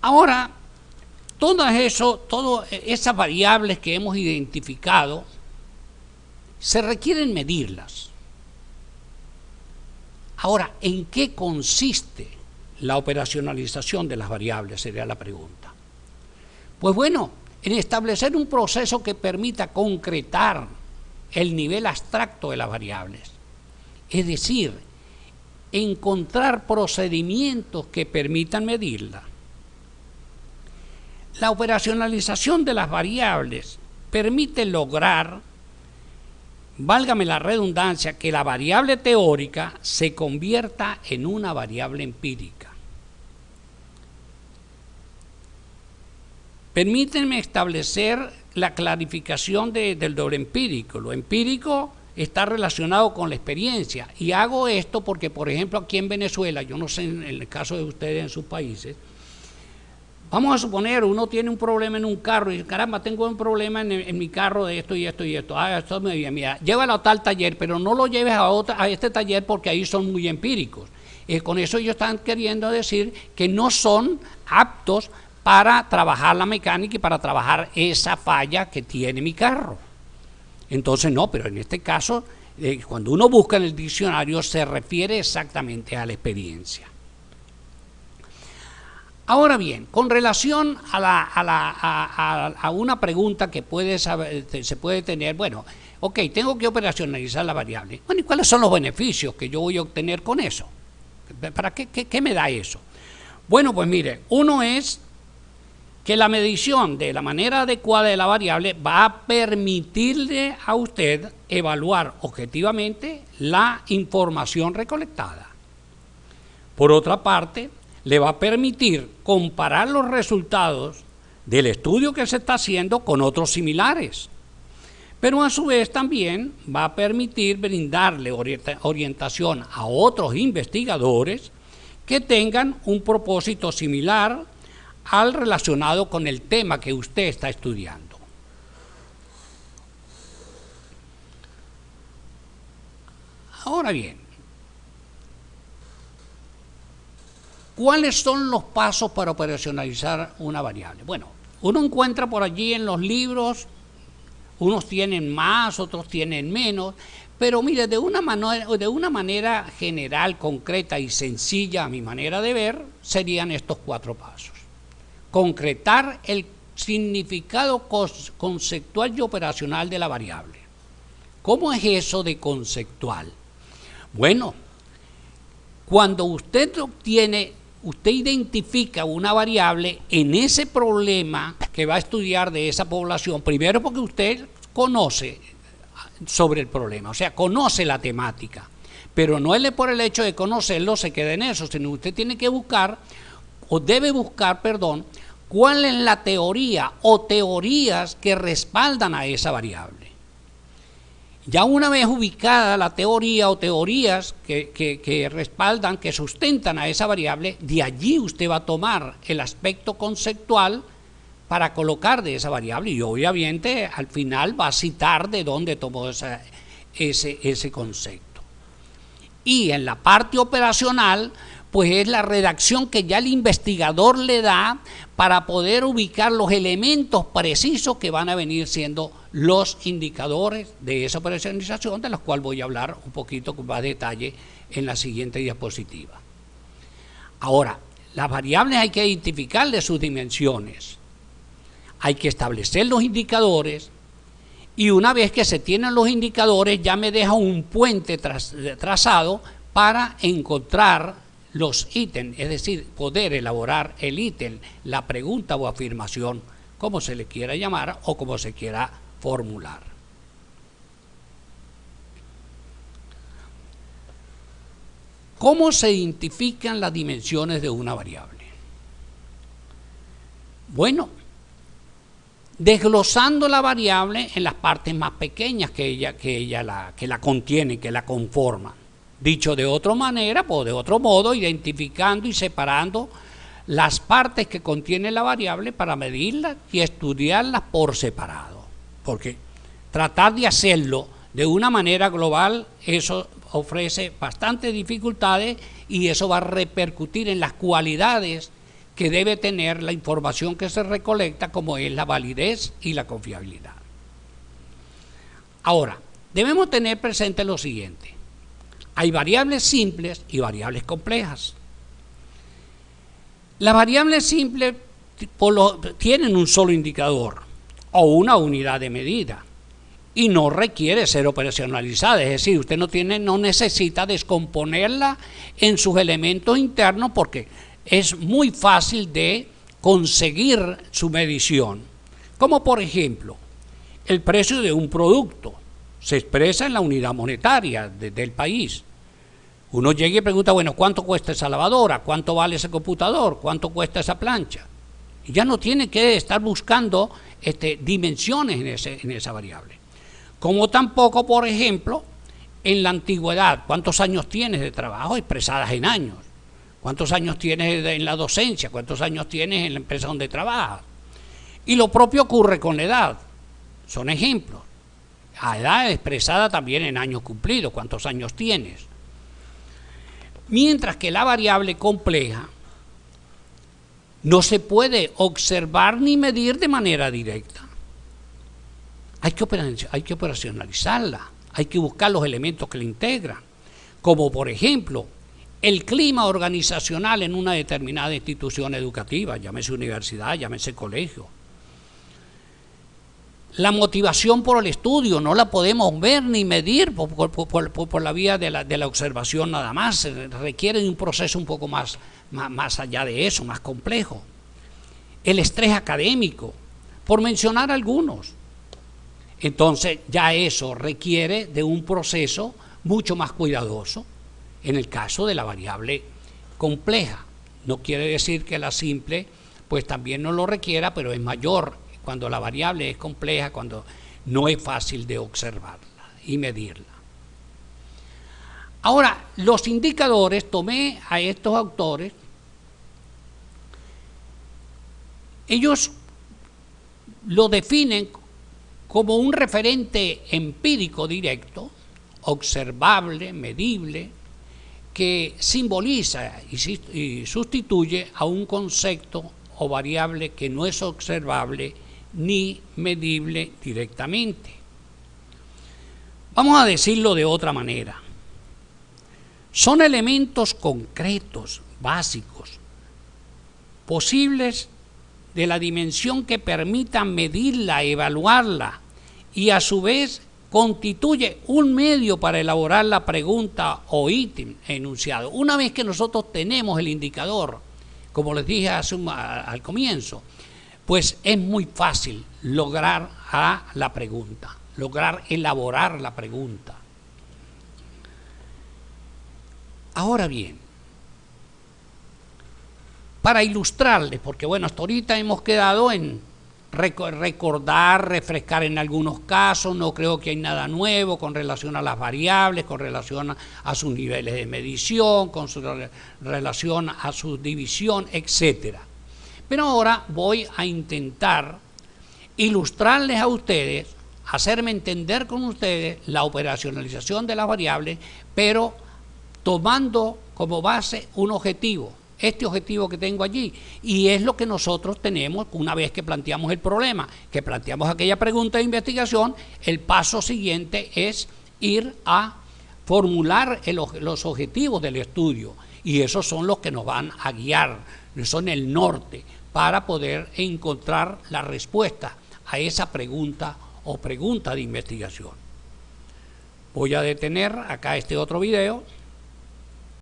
Ahora, todas esas variables que hemos identificado, se requieren medirlas. Ahora, ¿en qué consiste la operacionalización de las variables? Sería la pregunta. Pues bueno, en establecer un proceso que permita concretar el nivel abstracto de las variables. Es decir, encontrar procedimientos que permitan medirla. La operacionalización de las variables permite lograr, válgame la redundancia, que la variable teórica se convierta en una variable empírica. Permítanme establecer la clarificación del doble empírico. Lo empírico está relacionado con la experiencia, y hago esto porque, por ejemplo, aquí en Venezuela, yo no sé en el caso de ustedes en sus países, vamos a suponer, uno tiene un problema en un carro y dice, caramba, tengo un problema en mi carro de esto y esto y esto. Esto me viene, mira, llévalo a tal taller, pero no lo lleves a este taller porque ahí son muy empíricos. Con eso ellos están queriendo decir que no son aptos para trabajar la mecánica y para trabajar esa falla que tiene mi carro. Entonces no, pero en este caso, cuando uno busca en el diccionario, se refiere exactamente a la experiencia. Ahora bien, con relación a una pregunta que se puede tener, bueno, ok, tengo que operacionalizar la variable. Bueno, ¿y cuáles son los beneficios que yo voy a obtener con eso? ¿Para qué me da eso? Bueno, pues mire, uno es que la medición de la manera adecuada de la variable va a permitirle a usted evaluar objetivamente la información recolectada. Por otra parte, le va a permitir comparar los resultados del estudio que se está haciendo con otros similares. Pero a su vez también va a permitir brindarle orientación a otros investigadores que tengan un propósito similar al relacionado con el tema que usted está estudiando. Ahora bien, ¿cuáles son los pasos para operacionalizar una variable? Bueno, uno encuentra por allí en los libros, unos tienen más, otros tienen menos, pero mire, de una manera general, concreta y sencilla, a mi manera de ver, serían estos 4 pasos. Concretar el significado conceptual y operacional de la variable. ¿Cómo es eso de conceptual? Bueno, cuando usted identifica una variable en ese problema que va a estudiar de esa población, primero porque usted conoce sobre el problema, o sea, conoce la temática, pero no es por el hecho de conocerlo se queda en eso, sino usted tiene que buscar, o debe buscar, perdón, cuál es la teoría o teorías que respaldan a esa variable. Ya una vez ubicada la teoría o teorías que respaldan, que sustentan a esa variable, de allí usted va a tomar el aspecto conceptual para colocar de esa variable y obviamente al final va a citar de dónde tomó ese concepto. Y en la parte operacional, pues es la redacción que ya el investigador le da para poder ubicar los elementos precisos que van a venir siendo los indicadores de esa operacionalización, de los cuales voy a hablar un poquito con más detalle en la siguiente diapositiva. Ahora, las variables hay que identificarle sus dimensiones, hay que establecer los indicadores, y una vez que se tienen los indicadores ya me deja un puente trazado para encontrar los ítems, es decir, poder elaborar el ítem, la pregunta o afirmación, como se le quiera llamar o como se quiera formular. ¿Cómo se identifican las dimensiones de una variable? Bueno, desglosando la variable en las partes más pequeñas que la contienen, que la conforman. Dicho de otra manera, o de otro modo, identificando y separando las partes que contiene la variable para medirlas y estudiarlas por separado. Porque tratar de hacerlo de una manera global, eso ofrece bastantes dificultades y eso va a repercutir en las cualidades que debe tener la información que se recolecta, como es la validez y la confiabilidad. Ahora, debemos tener presente lo siguiente: hay variables simples y variables complejas. Las variables simples tienen un solo indicador o una unidad de medida y no requiere ser operacionalizada, es decir, usted no necesita descomponerla en sus elementos internos, porque es muy fácil de conseguir su medición. Como por ejemplo, el precio de un producto se expresa en la unidad monetaria del país. Uno llega y pregunta, bueno, ¿cuánto cuesta esa lavadora? ¿Cuánto vale ese computador? ¿Cuánto cuesta esa plancha? Y ya no tiene que estar buscando dimensiones en esa variable. Como tampoco, por ejemplo, en la antigüedad, ¿cuántos años tienes de trabajo expresadas en años? ¿Cuántos años tienes en la docencia? ¿Cuántos años tienes en la empresa donde trabajas? Y lo propio ocurre con la edad. Son ejemplos. A edad expresada también en años cumplidos, ¿cuántos años tienes? Mientras que la variable compleja no se puede observar ni medir de manera directa. Hay que operacionalizarla, hay que buscar los elementos que la integran, como por ejemplo el clima organizacional en una determinada institución educativa, llámese universidad, llámese colegio. La motivación por el estudio no la podemos ver ni medir por la vía de la observación nada más. Se requiere de un proceso un poco más allá de eso, más complejo. El estrés académico, por mencionar algunos. Entonces ya eso requiere de un proceso mucho más cuidadoso en el caso de la variable compleja. No quiere decir que la simple pues también no lo requiera, pero es mayor cuando la variable es compleja, cuando no es fácil de observarla y medirla. Ahora, los indicadores, tomé a estos autores, ellos lo definen como un referente empírico directo, observable, medible, que simboliza y sustituye a un concepto o variable que no es observable ni medible directamente. Vamos a decirlo de otra manera. Son elementos concretos, básicos, posibles de la dimensión que permitan medirla, evaluarla, y a su vez constituye un medio para elaborar la pregunta o ítem enunciado. Una vez que nosotros tenemos el indicador, como les dije al comienzo, pues es muy fácil lograr la pregunta, lograr elaborar la pregunta. Ahora bien, para ilustrarles, porque bueno, hasta ahorita hemos quedado en recordar, refrescar en algunos casos, no creo que hay nada nuevo con relación a las variables, con relación a sus niveles de medición, con relación a su división, etcétera. Pero ahora voy a intentar ilustrarles a ustedes, hacerme entender con ustedes la operacionalización de las variables, pero tomando como base un objetivo, este objetivo que tengo allí, y es lo que nosotros tenemos una vez que planteamos el problema, que planteamos aquella pregunta de investigación. El paso siguiente es ir a formular los objetivos del estudio, y esos son los que nos van a guiar, son el norte para poder encontrar la respuesta a esa pregunta o pregunta de investigación. Voy a detener acá este otro video.